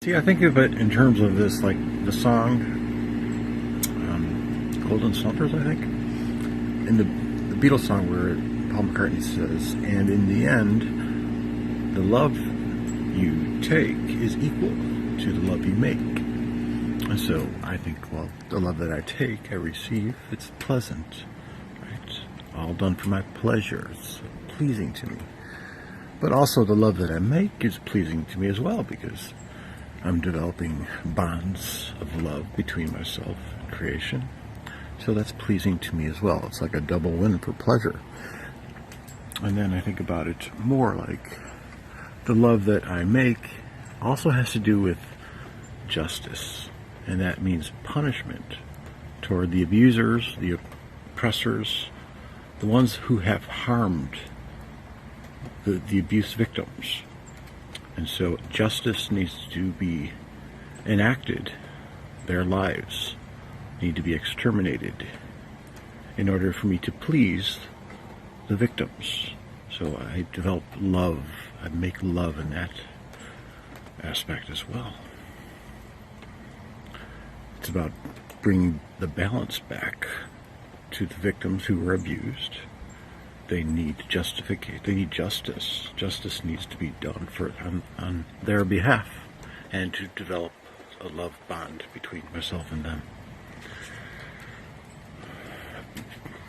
See, I think of it in terms of this, like the song Golden Slumbers, I think. In the Beatles song where Paul McCartney says, and in the end, the love you take is equal to the love you make. And so I think, well, the love that I take, I receive, it's pleasant, right? All done for my pleasure. It's pleasing to me. But also the love that I make is pleasing to me as well, because I'm developing bonds of love between myself and creation. So that's pleasing to me as well. It's like a double win for pleasure. And then I think about it more like the love that I make also has to do with justice. And that means punishment toward the abusers, the oppressors, the ones who have harmed the abuse victims. And so justice needs to be enacted. Their lives need to be exterminated in order for me to please the victims. So I develop love. I make love in that aspect as well. It's about bringing the balance back to the victims who were abused. They need justification. They need justice. Justice needs to be done on their behalf, and to develop a love bond between myself and them.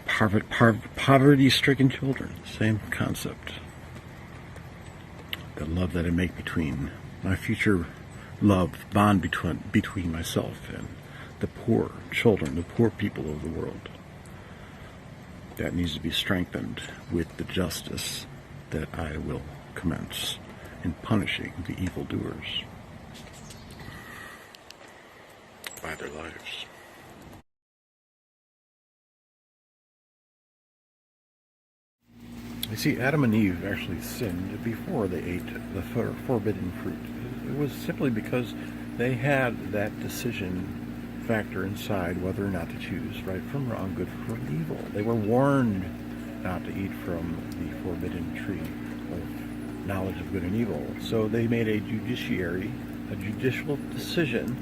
Poverty-stricken children, same concept. The love that I make between my future love bond between myself and the poor children, the poor people of the world. That needs to be strengthened with the justice that I will commence in punishing the evildoers by their lives. You see, Adam and Eve actually sinned before they ate the forbidden fruit. It was simply because they had that decision factor inside whether or not to choose right from wrong, good from evil. They were warned not to eat from the forbidden tree of knowledge of good and evil. So they made a judicial decision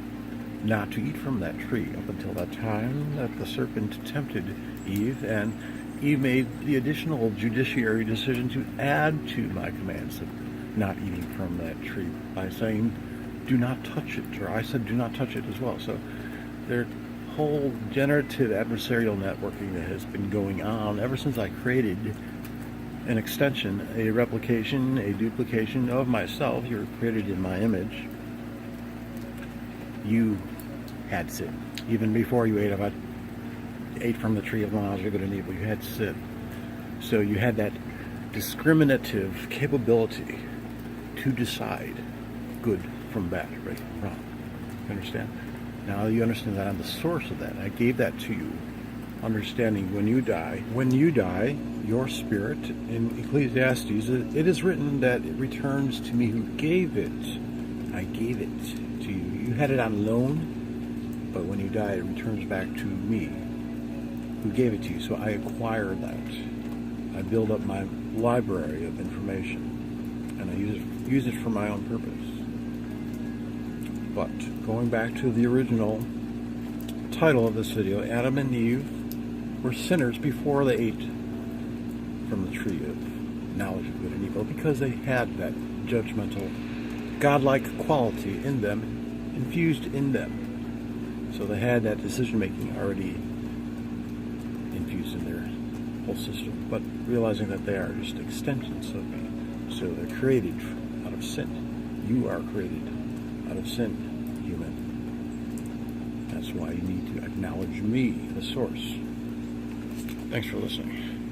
not to eat from that tree up until that time that the serpent tempted Eve, and Eve made the additional judiciary decision to add to my commands of not eating from that tree by saying, do not touch it, or I said do not touch it as well. So their whole generative adversarial networking that has been going on ever since I created an extension, a replication, a duplication of myself. You were created in my image. You had sin. Even before you ate from the tree of the knowledge of good and evil, you had sin. So you had that discriminative capability to decide good from bad, right from wrong. You understand? Now you understand that I'm the source of that. I gave that to you. Understanding when you die, your spirit, in Ecclesiastes, it is written that it returns to me who gave it. I gave it to you. You had it on loan, but when you die, it returns back to me who gave it to you. So I acquire that. I build up my library of information, and I use it for my own purpose. But going back to the original title of this video, Adam and Eve were sinners before they ate from the tree of knowledge of good and evil, because they had that judgmental, godlike quality in them, infused in them. So they had that decision-making already infused in their whole system, but realizing that they are just extensions of me. So they're created out of sin. You are created out of sin, human. That's why you need to acknowledge me, the source. Thanks for listening.